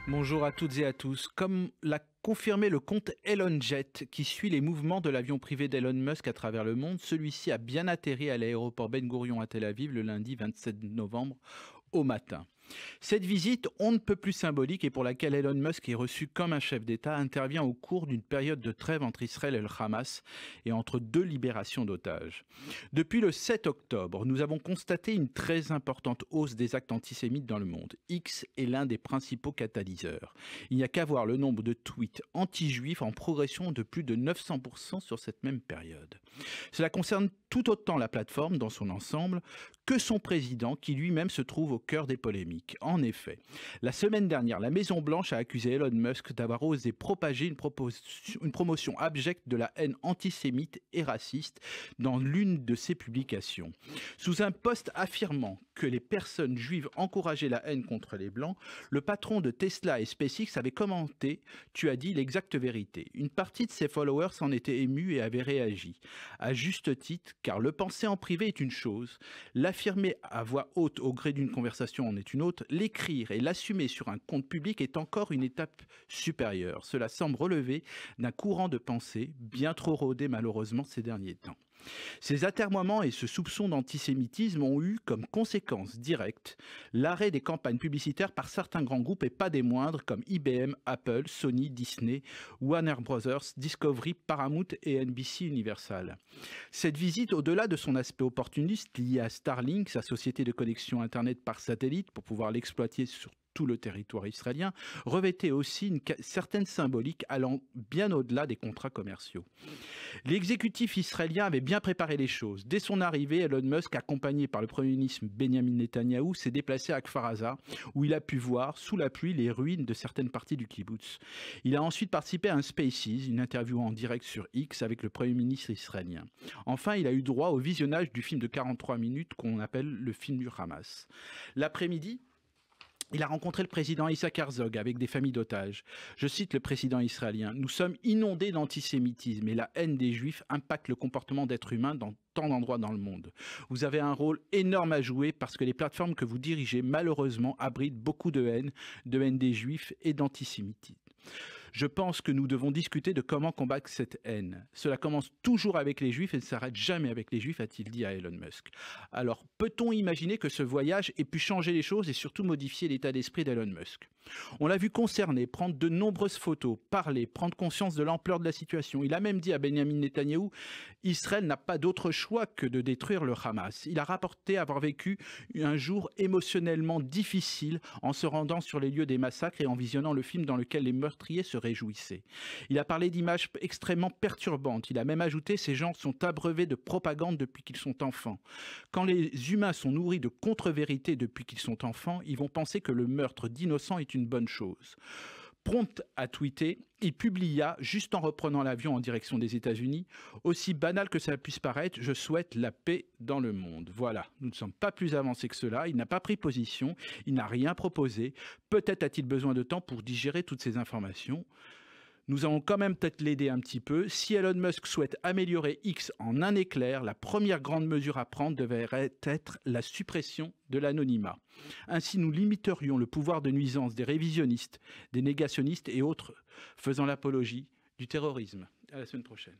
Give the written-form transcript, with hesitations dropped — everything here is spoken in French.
Bonjour à toutes et à tous. Comme l'a confirmé le compte ElonJet, qui suit les mouvements de l'avion privé d'Elon Musk à travers le monde, celui-ci a bien atterri à l'aéroport Ben Gourion à Tel Aviv le lundi 27 novembre au matin. Cette visite, on ne peut plus symbolique et pour laquelle Elon Musk est reçu comme un chef d'État, intervient au cours d'une période de trêve entre Israël et le Hamas et entre deux libérations d'otages. Depuis le 7 octobre, nous avons constaté une très importante hausse des actes antisémites dans le monde. X est l'un des principaux catalyseurs. Il n'y a qu'à voir le nombre de tweets anti-juifs en progression de plus de 900% sur cette même période. Cela concerne tout autant la plateforme dans son ensemble que son président qui lui-même se trouve au cœur des polémiques. En effet, la semaine dernière, la Maison-Blanche a accusé Elon Musk d'avoir osé propager une promotion abjecte de la haine antisémite et raciste dans l'une de ses publications. Sous un post affirmant que les personnes juives encourageaient la haine contre les blancs, le patron de Tesla et SpaceX avait commenté « Tu as dit l'exacte vérité ». Une partie de ses followers s'en était émue et avait réagi. À juste titre, car le penser en privé est une chose, l'affirmer à voix haute au gré d'une conversation en est une autre, l'écrire et l'assumer sur un compte public est encore une étape supérieure. Cela semble relever d'un courant de pensée bien trop rodé malheureusement ces derniers temps. Ces atermoiements et ce soupçon d'antisémitisme ont eu comme conséquence directe l'arrêt des campagnes publicitaires par certains grands groupes et pas des moindres comme IBM, Apple, Sony, Disney, Warner Brothers, Discovery, Paramount et NBC Universal. Cette visite, au-delà de son aspect opportuniste lié à Starlink, sa société de connexion Internet par satellite pour pouvoir l'exploiter sur tout le territoire israélien, revêtait aussi une certaine symbolique allant bien au-delà des contrats commerciaux. L'exécutif israélien avait bien préparé les choses. Dès son arrivée, Elon Musk, accompagné par le Premier ministre Benjamin Netanyahou, s'est déplacé à Kfar Aza, où il a pu voir, sous la pluie, les ruines de certaines parties du kibbutz. Il a ensuite participé à un Spaces, une interview en direct sur X avec le Premier ministre israélien. Enfin, il a eu droit au visionnage du film de 43 minutes qu'on appelle le film du Hamas. L'après-midi, il a rencontré le président Isaac Herzog avec des familles d'otages. Je cite le président israélien. « Nous sommes inondés d'antisémitisme et la haine des juifs impacte le comportement d'êtres humains dans tant d'endroits dans le monde. Vous avez un rôle énorme à jouer parce que les plateformes que vous dirigez, malheureusement, abritent beaucoup de haine des juifs et d'antisémitisme. Je pense que nous devons discuter de comment combattre cette haine. Cela commence toujours avec les juifs et ne s'arrête jamais avec les juifs, a-t-il dit à Elon Musk. Alors, peut-on imaginer que ce voyage ait pu changer les choses et surtout modifier l'état d'esprit d'Elon Musk? On l'a vu concerner, prendre de nombreuses photos, parler, prendre conscience de l'ampleur de la situation. Il a même dit à Benjamin Netanyahou, Israël n'a pas d'autre choix que de détruire le Hamas. Il a rapporté avoir vécu un jour émotionnellement difficile en se rendant sur les lieux des massacres et en visionnant le film dans lequel les meurtriers se réjouissaient. Il a parlé d'images extrêmement perturbantes. Il a même ajouté, ces gens sont abreuvés de propagande depuis qu'ils sont enfants. Quand les humains sont nourris de contre-vérités depuis qu'ils sont enfants, ils vont penser que le meurtre d'innocents est une bonne chose. Prompt à tweeter, il publia, juste en reprenant l'avion en direction des États-Unis, aussi banal que ça puisse paraître, je souhaite la paix dans le monde. Voilà, nous ne sommes pas plus avancés que cela, il n'a pas pris position, il n'a rien proposé, peut-être a-t-il besoin de temps pour digérer toutes ces informations. Nous allons quand même peut-être l'aider un petit peu. Si Elon Musk souhaite améliorer X en un éclair, la première grande mesure à prendre devrait être la suppression de l'anonymat. Ainsi, nous limiterions le pouvoir de nuisance des révisionnistes, des négationnistes et autres faisant l'apologie du terrorisme. À la semaine prochaine.